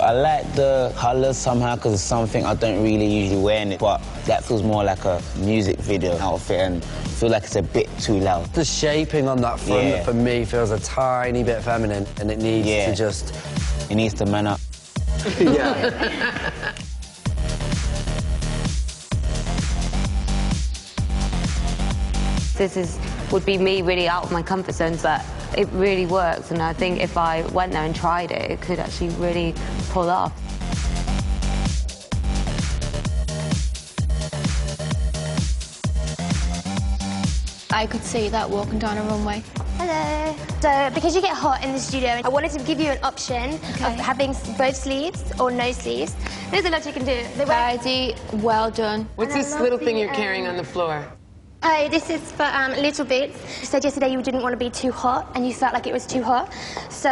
I like the colours somehow because it's something I don't really usually wear in it, but that feels more like a music video outfit and I feel like it's a bit too loud. The shaping on that front, for me, feels a tiny bit feminine and it needs to just... It needs to man up. Yeah. This would be me really out of my comfort zone, but it really works, and I think if I went there and tried it, it could actually really pull off. I could see that walking down a runway. Hello. So, because you get hot in the studio, I wanted to give you an option of having both sleeves or no sleeves. There's a lot you can do. Heidi, well done. What's this little thing you're carrying on the floor? Oh, this is for little boots. You said yesterday you didn't want to be too hot, and you felt like it was too hot. So,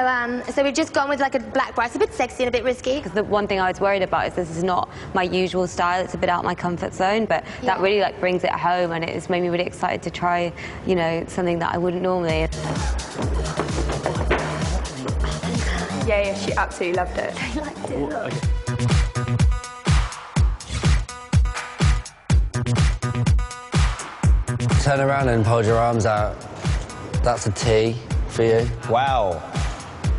so we've just gone with like a black bra. It's a bit sexy and a bit risky. Because the one thing I was worried about is this is not my usual style. It's a bit out of my comfort zone, but that really like brings it home, and it's made me really excited to try, you know, something that I wouldn't normally. Yeah, she absolutely loved it. I liked it. Look. Turn around and hold your arms out. That's a T for you. Wow,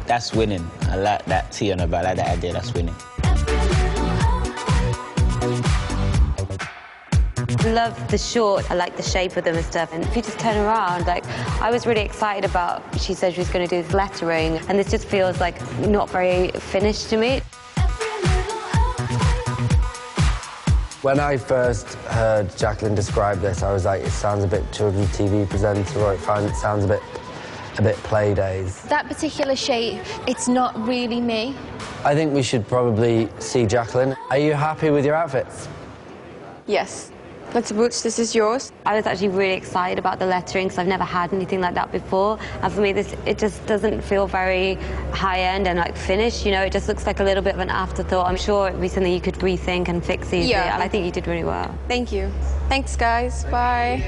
that's winning. I like that T on the back, I like that idea, that's winning. I love the short, I like the shape of them and stuff, and if you just turn around, like, I was really excited about, she said she was going to do this lettering, and this just feels like not very finished to me. When I first heard Jacqueline describe this, I was like, it sounds a bit children's TV presenter, or it sounds a bit play days. That particular shape, it's not really me. I think we should probably see Jacqueline. Are you happy with your outfits? Yes. Let's boots, this is yours. I was actually really excited about the lettering because I've never had anything like that before. And for me, it just doesn't feel very high-end and like finished, you know, it just looks like a little bit of an afterthought. I'm sure it'd be something you could rethink and fix easily. Yeah. I think you did really well. Thank you. Thanks, guys. Bye.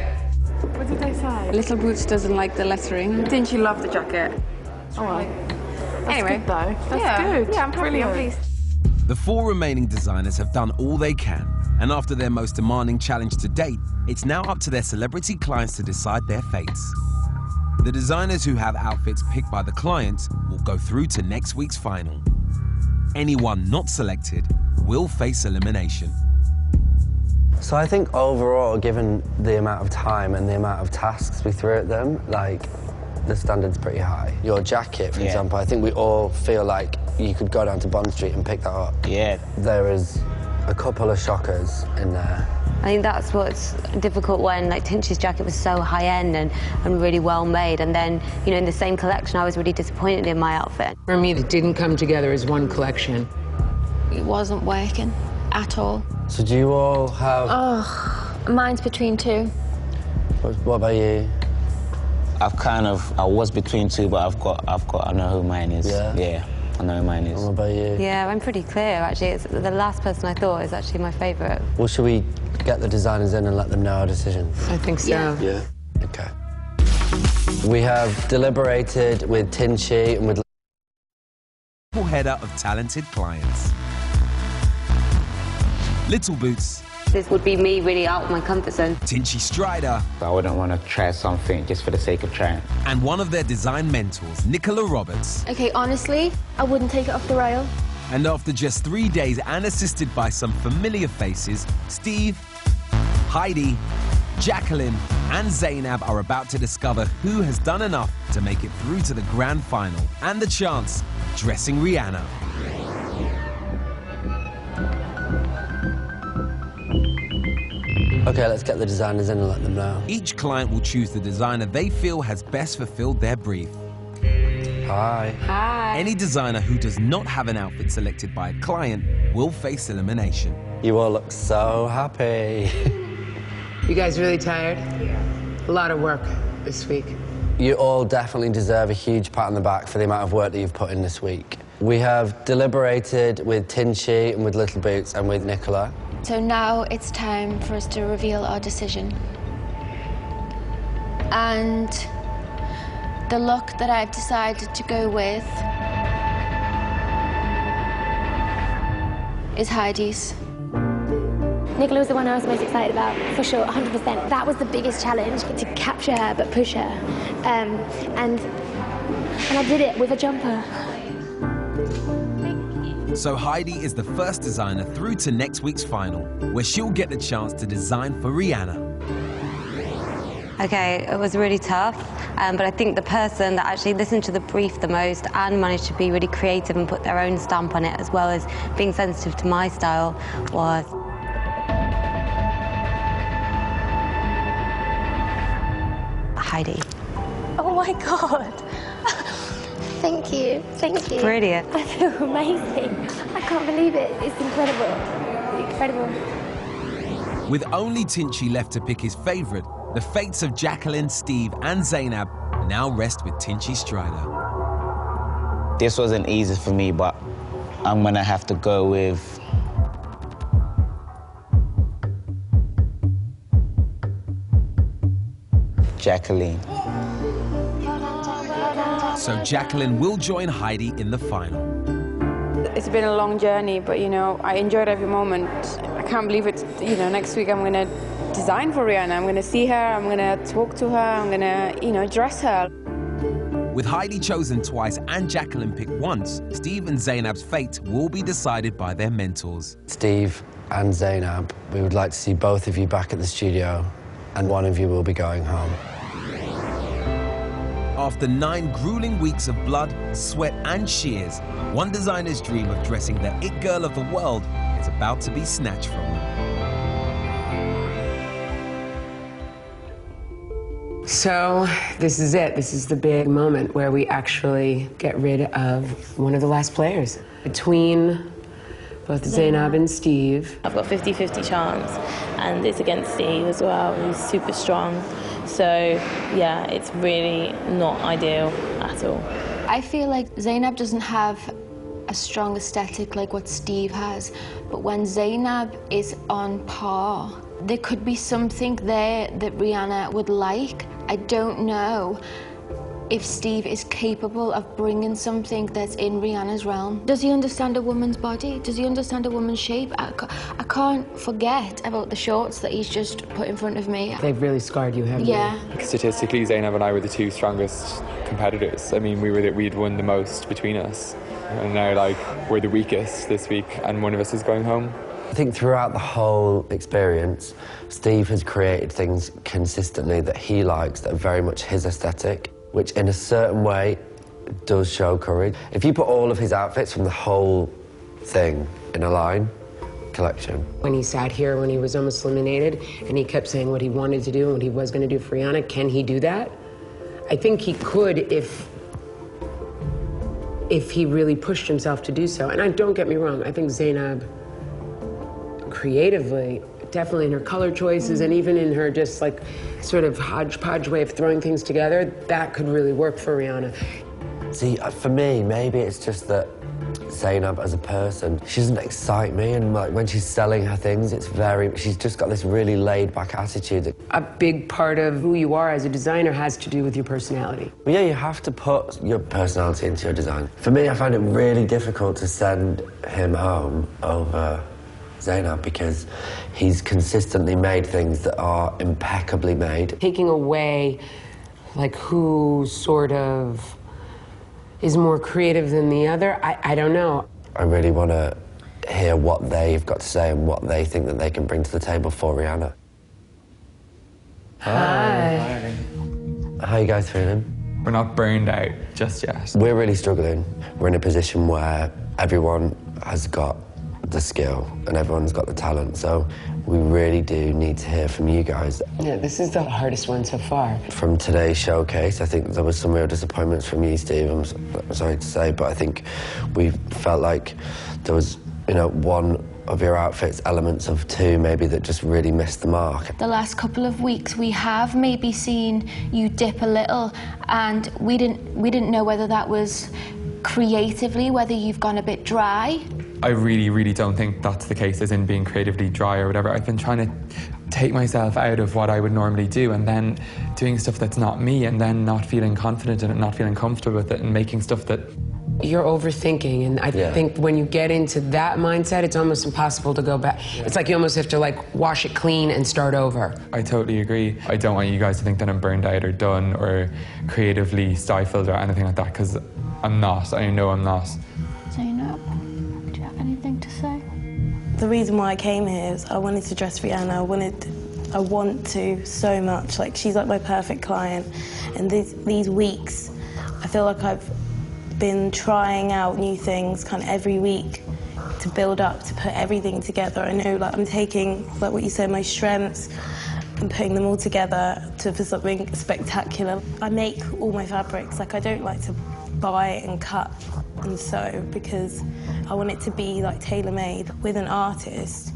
What did they say? Little Boots doesn't like the lettering. Didn't she love the jacket? All right. That's Anyway. good, though. That's good. Yeah, I'm happy, I'm pleased. The 4 remaining designers have done all they can, and after their most demanding challenge to date, it's now up to their celebrity clients to decide their fates. The designers who have outfits picked by the clients will go through to next week's final. Anyone not selected will face elimination. So I think overall, given the amount of time and the amount of tasks we threw at them, like, the standard's pretty high. Your jacket, for example, I think we all feel like you could go down to Bond Street and pick that up. Yeah. There is a couple of shockers in there. I think that's what's difficult when, like, Tinch's jacket was so high-end and really well-made, and then, you know, in the same collection, I was really disappointed in my outfit. For me, it didn't come together as one collection. It wasn't working at all. So do you all have... Oh, mine's between 2. What about you? I was between 2, but I know who mine is. Yeah, I know who mine is. And what about you? Yeah, I'm pretty clear, actually. It's the last person I thought is actually my favourite. Well, should we get the designers in and let them know our decisions? I think so. Yeah. Okay. We have deliberated with Tinchy and with... Header of talented clients. Little Boots. This would be me really out of my comfort zone. Tinchy Strider. I wouldn't want to try something just for the sake of trying. And one of their design mentors, Nicola Roberts. Okay, honestly, I wouldn't take it off the rail. And after just 3 days and assisted by some familiar faces, Steve, Heidi, Jacqueline and Zainab are about to discover who has done enough to make it through to the grand final and the chance of dressing Rihanna. Okay, let's get the designers in and let them know. Each client will choose the designer they feel has best fulfilled their brief. Hi. Hi. Any designer who does not have an outfit selected by a client will face elimination. You all look so happy. You guys really tired? Yeah. A lot of work this week. You all definitely deserve a huge pat on the back for the amount of work that you've put in this week. We have deliberated with Tinchy and with Little Boots and with Nicola. So now it's time for us to reveal our decision. And the look that I've decided to go with is Heidi's. Nicola was the one I was most excited about, for sure, 100%. That was the biggest challenge, to capture her but push her. And I did it with a jumper. So Heidi is the first designer through to next week's final, where she'll get the chance to design for Rihanna. Okay, it was really tough, but I think the person that actually listened to the brief the most and managed to be really creative and put their own stamp on it, as well as being sensitive to my style, was Heidi. Oh my God. Thank you, thank you. Brilliant. I feel amazing. I can't believe it. It's incredible. Incredible. With only Tinchy left to pick his favourite, the fates of Jacqueline, Steve and Zainab now rest with Tinchy Strider. This wasn't easy for me, but I'm gonna have to go with Jacqueline. So Jacqueline will join Heidi in the final. It's been a long journey, but, you know, I enjoyed every moment. I can't believe it. You know, next week I'm going to design for Rihanna. I'm going to see her, I'm going to talk to her, I'm going to, you know, dress her. With Heidi chosen twice and Jacqueline picked once, Steve and Zainab's fate will be decided by their mentors. Steve and Zainab, we would like to see both of you back at the studio, and one of you will be going home. After 9 grueling weeks of blood, sweat and shears, one designer's dream of dressing the it girl of the world is about to be snatched from them. So this is it. This is the big moment where we actually get rid of one of the last players. Between both Zainab and Steve. I've got 50-50 chance, and it's against Steve as well, who's super strong. So, yeah, it's really not ideal at all. I feel like Zainab doesn't have a strong aesthetic like what Steve has, but when Zainab is on par, there could be something there that Rihanna would like. I don't know if Steve is capable of bringing something that's in Rihanna's realm. Does he understand a woman's body? Does he understand a woman's shape? I can't forget about the shorts that he's just put in front of me. They've really scarred you, haven't they? Yeah. Statistically, Zainab and I were the 2 strongest competitors. I mean, we'd won the most between us. And now, like, we're the weakest this week, and one of us is going home. I think throughout the whole experience, Steve has created things consistently that he likes, that are very much his aesthetic, which in a certain way does show courage. If you put all of his outfits from the whole thing in a line, collection. When he sat here, when he was almost eliminated, and he kept saying what he wanted to do and what he was going to do for Rihanna, can he do that? I think he could if he really pushed himself to do so. And don't get me wrong, I think Zainab, creatively, definitely in her color choices and even in her just like sort of hodgepodge way of throwing things together, that could really work for Rihanna. See, for me, maybe it's just that Zainab as a person, she doesn't excite me, and like when she's selling her things, she's just got this really laid-back attitude. A big part of who you are as a designer has to do with your personality. Well, yeah, you have to put your personality into your design. For me, I find it really difficult to send him home over Zainab because he's consistently made things that are impeccably made. Taking away, like, who sort of is more creative than the other, I don't know. I really want to hear what they've got to say and what they think that they can bring to the table for Rihanna. Hi. How are you guys feeling? We're not burned out just yet. We're really struggling. We're in a position where everyone has got the skill and everyone's got the talent, so we really do need to hear from you guys. Yeah, this is the hardest one so far. From today's showcase, I think there was some real disappointments from you, Steve, I'm sorry to say, but I think we felt like there was, you know, one of your outfits, elements of 2 maybe, that just really missed the mark. The last couple of weeks we have maybe seen you dip a little, and we didn't know whether that was creatively, whether you've gone a bit dry. I really, really don't think that's the case, as in being creatively dry or whatever. I've been trying to take myself out of what I would normally do, and then doing stuff that's not me, and then not feeling confident in it, not feeling comfortable with it, and making stuff that you're overthinking, and I think when you get into that mindset, it's almost impossible to go back. It's like you almost have to like wash it clean and start over. I totally agree. I don't want you guys to think that I'm burned out or done or creatively stifled or anything like that, because I'm not. I know I'm not. Zainab, do you have anything to say? The reason why I came here is I wanted to dress Rihanna. I want to so much. Like, she's like my perfect client. And these weeks, I feel like I've been trying out new things kind of every week to build up, to put everything together. I know, like, I'm taking, like what you said, my strengths and putting them all together for something spectacular. I make all my fabrics. Like, I don't like to buy and cut and sew, because I want it to be like tailor-made. With an artist,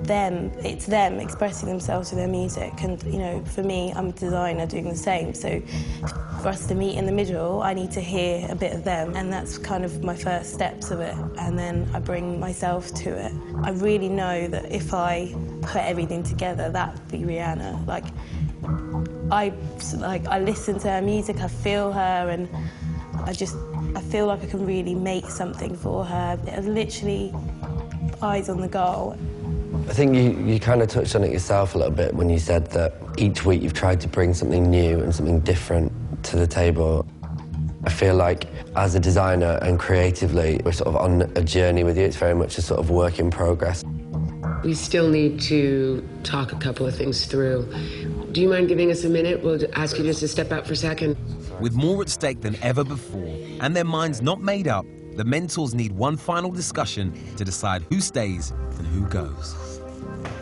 it's them expressing themselves with their music, and you know, for me, I'm a designer doing the same. So for us to meet in the middle, I need to hear a bit of them, and that's kind of my first steps of it, and then I bring myself to it. I really know that if I put everything together, that would be Rihanna. Like I listen to her music, I feel her, and I feel like I can really make something for her. It was literally eyes on the goal. I think you kind of touched on it yourself a little bit when you said that each week you've tried to bring something new and something different to the table. I feel like as a designer and creatively, we're sort of on a journey with you. It's very much a sort of work in progress. We still need to talk a couple of things through. Do you mind giving us a minute? We'll ask you just to step out for a second. With more at stake than ever before, and their minds not made up, the mentors need one final discussion to decide who stays and who goes.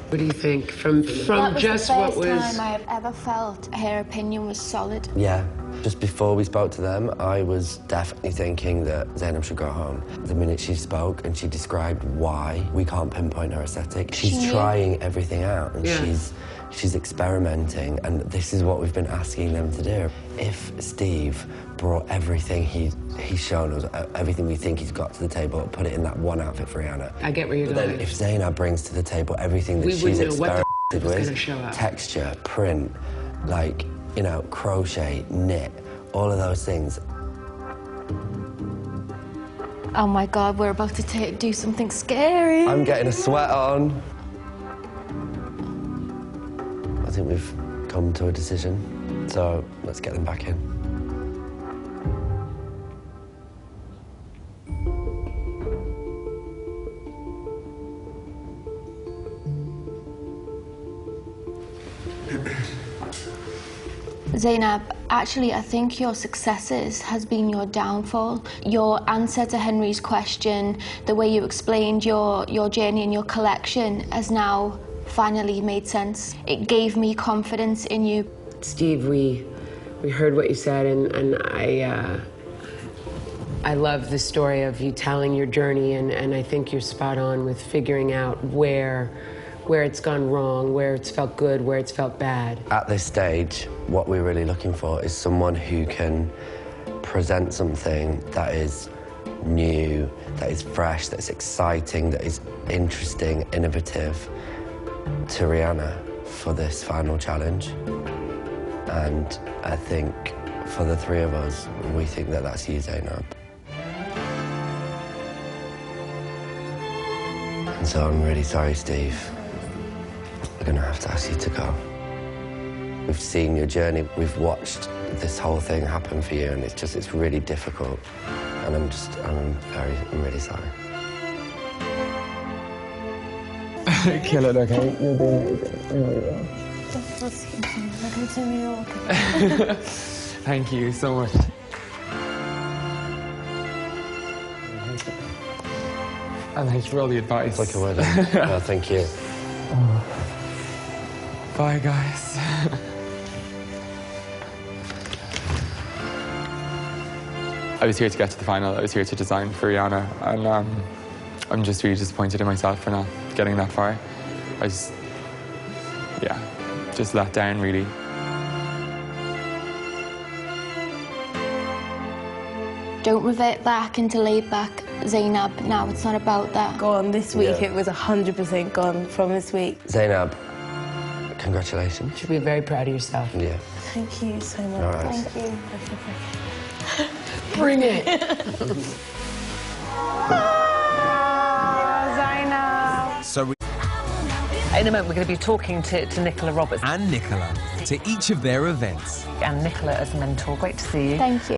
What do you think? From just what was... That was the first time I've ever felt her opinion was solid. Yeah. Just before we spoke to them, I was definitely thinking that Zainab should go home. The minute she spoke and she described why we can't pinpoint her aesthetic, she's trying everything out, and she's experimenting, and this is what we've been asking them to do. If Steve brought everything he's shown us, everything we think he's got to the table, put it in that one outfit for Rihanna. I get where you're going. Then if Zainab brings to the table everything that she's experimented with, texture, print, like, you know, crochet, knit, all of those things. Oh my God, we're about to do something scary. I'm getting a sweat on. I think we've come to a decision, so let's get them back in. Zainab, actually, I think your successes has been your downfall. Your answer to Henry's question, the way you explained your journey and your collection has now finally made sense. It gave me confidence in you. Steve, we heard what you said, and I love the story of you telling your journey, and I think you're spot on with figuring out where it's gone wrong, where it's felt good, where it's felt bad. At this stage, what we're really looking for is someone who can present something that is new, that is fresh, that's exciting, that is interesting, innovative to Rihanna for this final challenge. And I think for the three of us, we think that that's you, Zainab. And so I'm really sorry, Steve. We're going to have to ask you to go. We've seen your journey, we've watched this whole thing happen for you, and it's really difficult. And I'm really sorry. Kill it, okay? You're doing it. You really are. Thank you so much. And thank you for all the advice. It's like a wedding. No, thank you. Bye, guys. I was here to get to the final. I was here to design for Rihanna, and I'm just really disappointed in myself for not getting that far. I just let down, really. Don't revert back into laid back Zainab. Now it's not about that. Gone this week. It was 100% gone from this week. Zainab, congratulations. You should be very proud of yourself. Yeah. Thank you so much. All right. Thank you. Bring it. So In a moment, we're going to be talking to Nicola Roberts and Nicola to each of their events. and Nicola as mentor. Great to see you. Thank you.